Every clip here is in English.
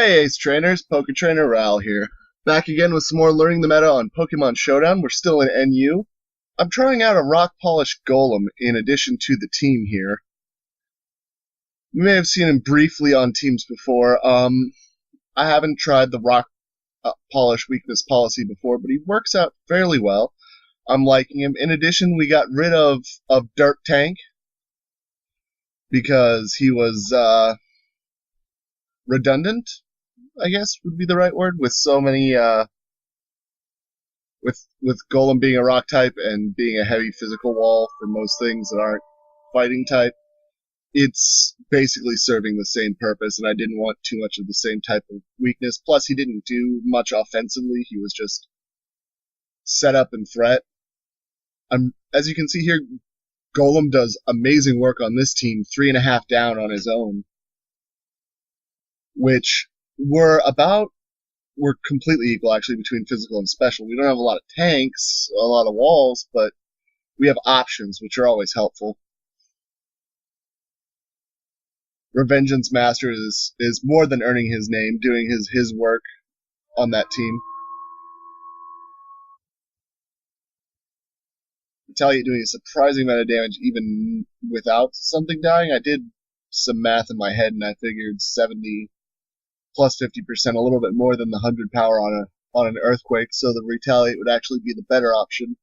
Hey Ace Trainers, Poke Trainer Ral here. Back again with some more Learning the Meta on Pokemon Showdown. We're still in NU. I'm trying out a Rock Polish Golem in addition to the team here. You may have seen him briefly on teams before. I haven't tried the Rock Polish Weakness Policy before, but he works out fairly well. I'm liking him. In addition, we got rid of Dirt Tank because he was redundant, I guess would be the right word, with so many with Golem being a rock type and being a heavy physical wall for most things that aren't fighting type. It's basically serving the same purpose, and I didn't want too much of the same type of weakness. Plus, he didn't do much offensively. He was just set up and threat. As you can see here, Golem does amazing work on this team, 3.5 down on his own, which we're completely equal actually between physical and special. We don't have a lot of tanks, a lot of walls, but we have options, which are always helpful. Revengeance Master is more than earning his name, doing his work on that team. Retaliate doing a surprising amount of damage even without something dying. I did some math in my head and I figured 70 plus 50%, a little bit more than the 100 power on an earthquake, so the Retaliate would actually be the better option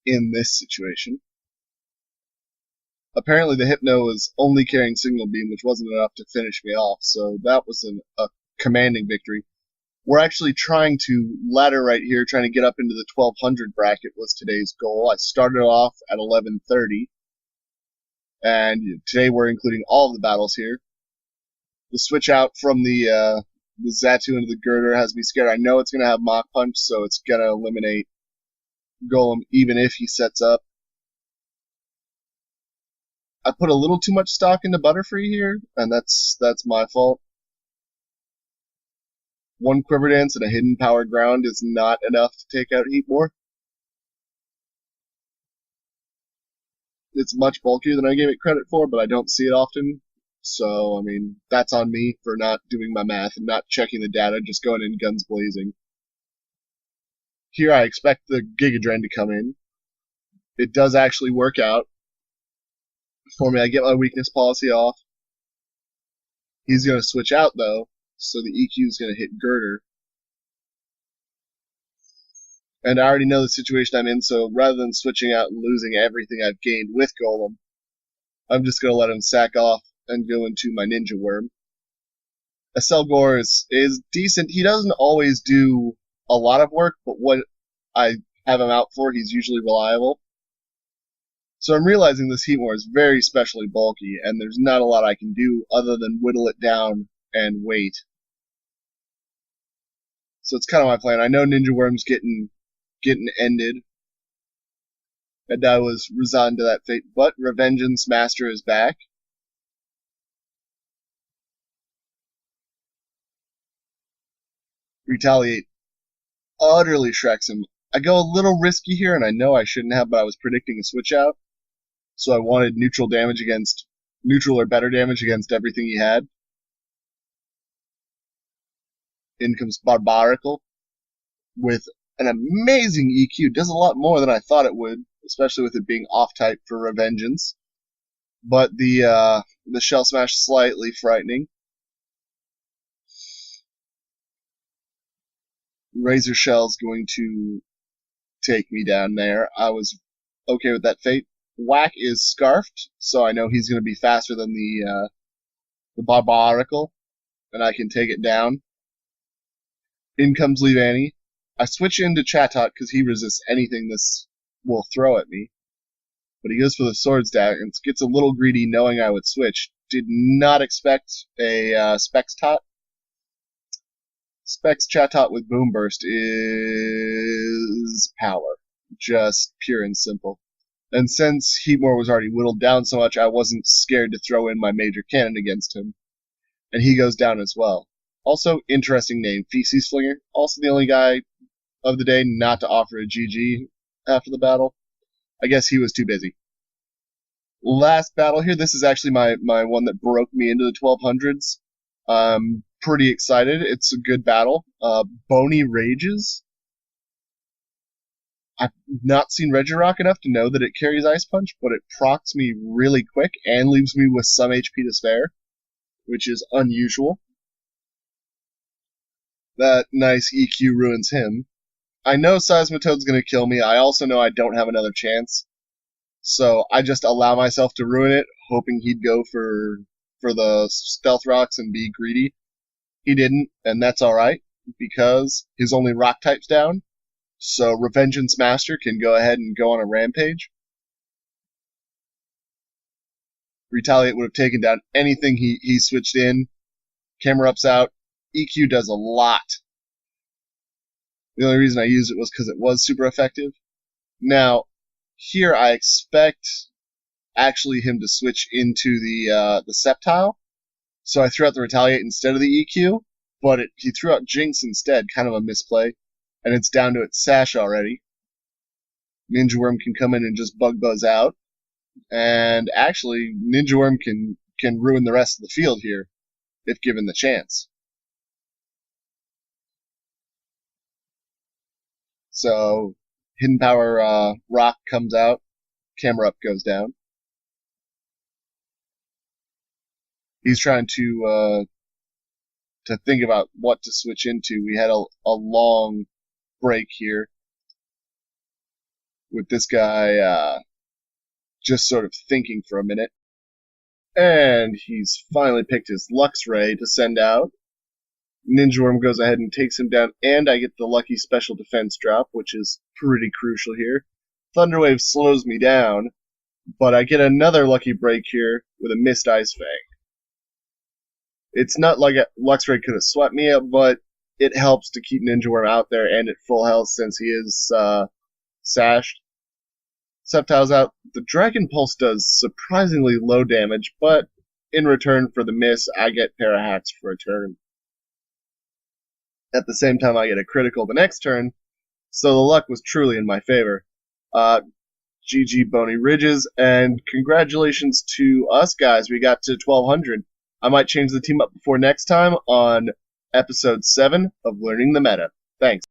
in this situation. Apparently the Hypno was only carrying Signal Beam, which wasn't enough to finish me off, so that was a commanding victory. We're actually trying to ladder right here, trying to get up into the 1200 bracket was today's goal. I started off at 1130, and today we're including all of the battles here. The switch out from the Xatu into the Girder has me scared. I know it's going to have Mach Punch, so it's going to eliminate Golem even if he sets up. I put a little too much stock into Butterfree here, and that's my fault. One Quiver Dance and a Hidden Power Ground is not enough to take out Heatmor. It's much bulkier than I gave it credit for, but I don't see it often. So, I mean, that's on me for not doing my math and not checking the data, just going in guns blazing. Here I expect the Gigadren to come in. It does actually work out for me. I get my weakness policy off. He's going to switch out, though, so the EQ is going to hit Girder. And I already know the situation I'm in, so rather than switching out and losing everything I've gained with Golem, I'm just going to let him sack off and go into my Ninja Worm. Selgor is decent. He doesn't always do a lot of work, but what I have him out for, he's usually reliable. So I'm realizing this Heatmor is very specially bulky, and there's not a lot I can do other than whittle it down and wait. So it's kind of my plan. I know Ninja Worm's getting ended, and I was resigned to that fate, but Revengeance Master is back. Retaliate utterly shreks him. I go a little risky here, and I know I shouldn't have, but I was predicting a switch out, so I wanted neutral or better damage against everything he had. In comes Barbarical with an amazing EQ. Does a lot more than I thought it would, especially with it being off-type for Revengeance. But the Shell Smash slightly frightening. Razor Shell's going to take me down there. I was okay with that fate. Whack is Scarfed, so I know he's going to be faster than the Barbarical, and I can take it down. In comes Leavanny. I switch into Chatot because he resists anything this will throw at me. But he goes for the Swords Dagger and gets a little greedy knowing I would switch. Did not expect a Specs Tot. Specs Chatot with Boom Burst is power. Just pure and simple. And since Heatmor was already whittled down so much, I wasn't scared to throw in my Major Cannon against him. And he goes down as well. Also, interesting name, Feces Flinger. Also the only guy of the day not to offer a GG after the battle. I guess he was too busy. Last battle here. This is actually my one that broke me into the 1200s. I'm pretty excited. It's a good battle. Bony Rages. I've not seen Regirock enough to know that it carries Ice Punch, but it procs me really quick and leaves me with some HP to spare, which is unusual. That nice EQ ruins him. I know Seismitoad's going to kill me. I also know I don't have another chance. So I just allow myself to ruin it, hoping he'd go for the Stealth Rocks and be greedy. He didn't, and that's alright, because his only rock type's down. So Revengeance Master can go ahead and go on a rampage. Retaliate would have taken down anything he switched in. Camera Up's out. EQ does a lot. The only reason I used it was because it was super effective. Now, here I expect actually him to switch into the Sceptile. So I threw out the Retaliate instead of the EQ, but he threw out Jinx instead, kind of a misplay. And it's down to its Sash already. Ninja Worm can come in and just Bug Buzz out. And actually, Ninja Worm can ruin the rest of the field here, if given the chance. So, Hidden Power Rock comes out, Camera Up goes down. He's trying to think about what to switch into. We had a long break here with this guy just sort of thinking for a minute. And he's finally picked his Luxray to send out. Ninja Worm goes ahead and takes him down, and I get the lucky special defense drop, which is pretty crucial here. Thunder Wave slows me down, but I get another lucky break here with a missed Ice Fang. It's not like Luxray could have swept me up, but it helps to keep Ninja Worm out there and at full health since he is sashed. Sceptile's out. The Dragon Pulse does surprisingly low damage, but in return for the miss, I get Parahacks for a turn. At the same time, I get a critical the next turn, so the luck was truly in my favor. GG Bony Ridges, and congratulations to us guys. We got to 1200. I might change the team up before next time on episode 7 of Learning the Meta. Thanks.